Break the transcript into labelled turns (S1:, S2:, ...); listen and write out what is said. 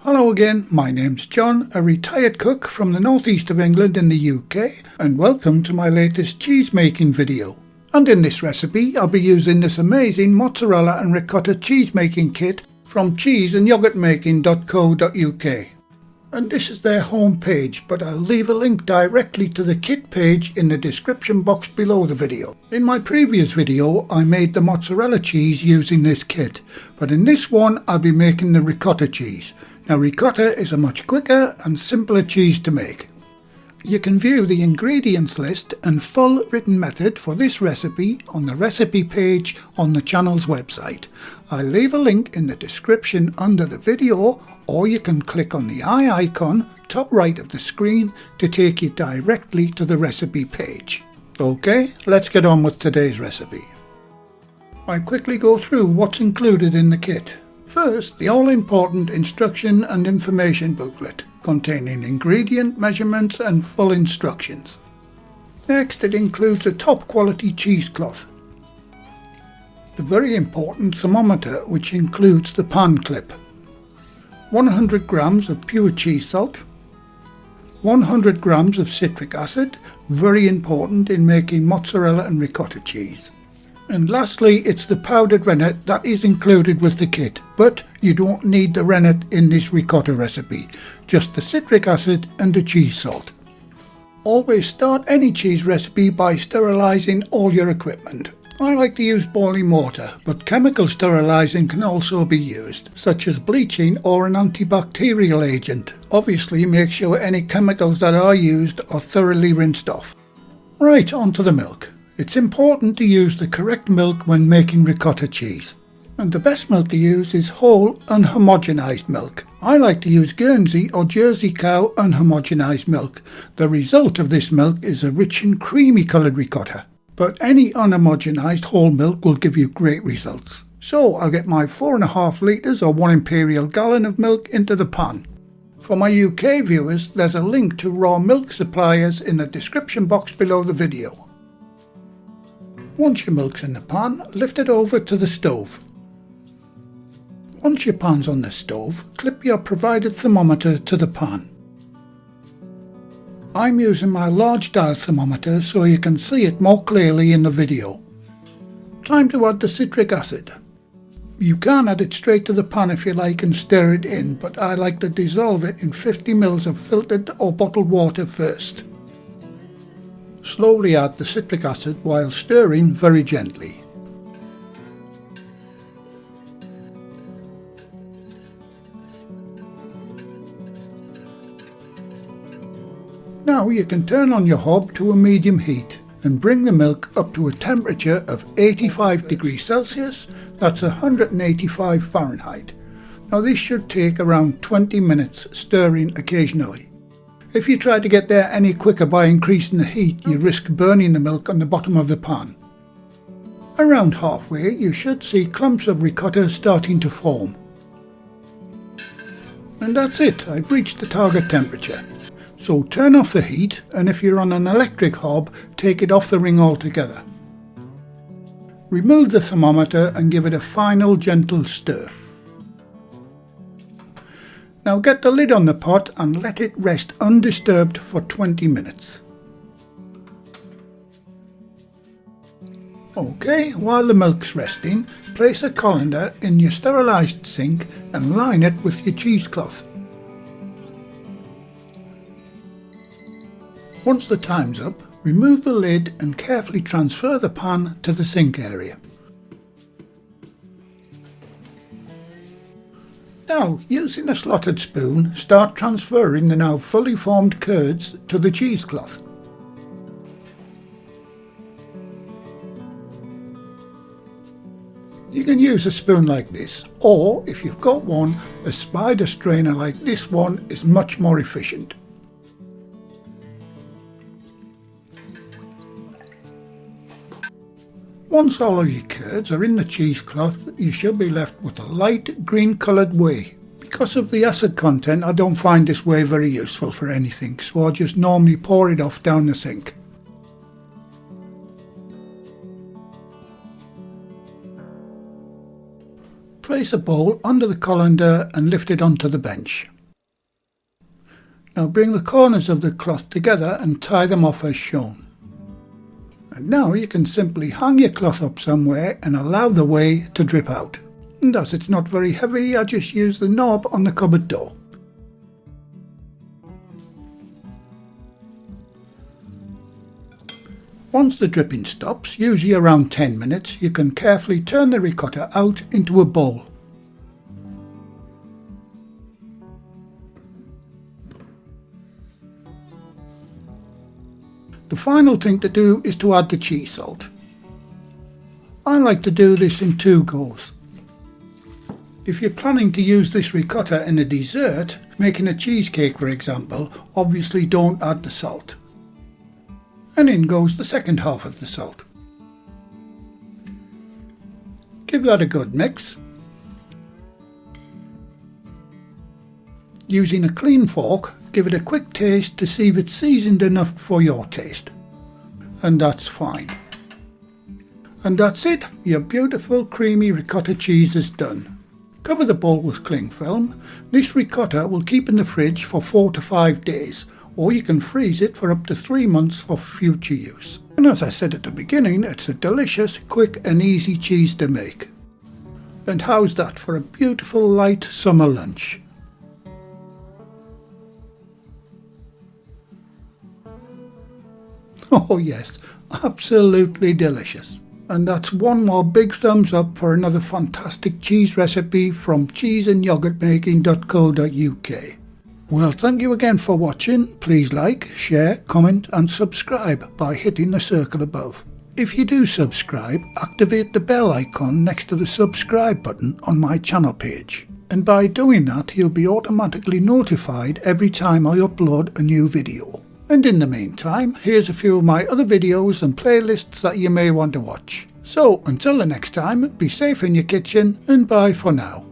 S1: Hello again, my name's John, a retired cook from the northeast of England in the UK, and welcome to my latest cheese making video. And in this recipe I'll be using this amazing mozzarella and ricotta cheese making kit from cheeseandyoghurtmaking.co.uk. And this is their home page, but I'll leave a link directly to the kit page in the description box below the video. In my previous video I made the mozzarella cheese using this kit, but in this one I'll be making the ricotta cheese. Now ricotta is a much quicker and simpler cheese to make. You can view the ingredients list and full written method for this recipe on the recipe page on the channel's website. I'll leave a link in the description under the video, or you can click on the eye icon top right of the screen to take you directly to the recipe page. Okay, let's get on with today's recipe. I quickly go through what's included in the kit. First, the all-important instruction and information booklet containing ingredient measurements and full instructions. Next, it includes a top-quality cheesecloth. The very important thermometer, which includes the pan clip. 100 grams of pure cheese salt. 100 grams of citric acid, very important in making mozzarella and ricotta cheese. And lastly, it's the powdered rennet that is included with the kit, but you don't need the rennet in this ricotta recipe, just the citric acid and the cheese salt. Always start any cheese recipe by sterilising all your equipment. I like to use boiling water, but chemical sterilising can also be used, such as bleaching or an antibacterial agent. Obviously make sure any chemicals that are used are thoroughly rinsed off. Right, onto the milk. It's important to use the correct milk when making ricotta cheese. And the best milk to use is whole, unhomogenised milk. I like to use Guernsey or Jersey cow unhomogenised milk. The result of this milk is a rich and creamy coloured ricotta. But any unhomogenised whole milk will give you great results. So I'll get my 4.5 litres or 1 imperial gallon of milk into the pan. For my UK viewers, there's a link to raw milk suppliers in the description box below the video. Once your milk's in the pan, lift it over to the stove. Once your pan's on the stove, clip your provided thermometer to the pan. I'm using my large dial thermometer so you can see it more clearly in the video. Time to add the citric acid. You can add it straight to the pan if you like and stir it in, but I like to dissolve it in 50 ml of filtered or bottled water first. Slowly add the citric acid while stirring very gently. Now you can turn on your hob to a medium heat and bring the milk up to a temperature of 85 degrees Celsius, that's 185 Fahrenheit. Now this should take around 20 minutes, stirring occasionally. If you try to get there any quicker by increasing the heat, you risk burning the milk on the bottom of the pan. Around halfway, you should see clumps of ricotta starting to form. And that's it, I've reached the target temperature. So turn off the heat, and if you're on an electric hob, take it off the ring altogether. Remove the thermometer and give it a final gentle stir. Now get the lid on the pot and let it rest undisturbed for 20 minutes. Okay, while the milk's resting, place a colander in your sterilised sink and line it with your cheesecloth. Once the time's up, remove the lid and carefully transfer the pan to the sink area. Now, using a slotted spoon, start transferring the now fully formed curds to the cheesecloth. You can use a spoon like this, or if you've got one, a spider strainer like this one is much more efficient. Once all of your curds are in the cheesecloth, you should be left with a light green coloured whey. Because of the acid content, I don't find this whey very useful for anything, so I just normally pour it off down the sink. Place a bowl under the colander and lift it onto the bench. Now bring the corners of the cloth together and tie them off as shown. And now you can simply hang your cloth up somewhere and allow the whey to drip out. And as it's not very heavy, I just use the knob on the cupboard door. Once the dripping stops, usually around 10 minutes, you can carefully turn the ricotta out into a bowl. The final thing to do is to add the cheese salt. I like to do this in 2 goes. If you're planning to use this ricotta in a dessert, making a cheesecake for example, obviously don't add the salt. And in goes the second half of the salt. Give that a good mix. Using a clean fork, give it a quick taste to see if it's seasoned enough for your taste. And that's fine. And that's it, your beautiful creamy ricotta cheese is done. Cover the bowl with cling film. This ricotta will keep in the fridge for 4 to 5 days, or you can freeze it for up to 3 months for future use. And as I said at the beginning, it's a delicious, quick and easy cheese to make. And how's that for a beautiful light summer lunch? Oh yes, absolutely delicious. And that's one more big thumbs up for another fantastic cheese recipe from cheeseandyoghurtmaking.co.uk. Well, thank you again for watching. Please like, share, comment and subscribe by hitting the circle above. If you do subscribe, activate the bell icon next to the subscribe button on my channel page. And by doing that, you'll be automatically notified every time I upload a new video. And in the meantime, here's a few of my other videos and playlists that you may want to watch. So, until the next time, be safe in your kitchen and bye for now.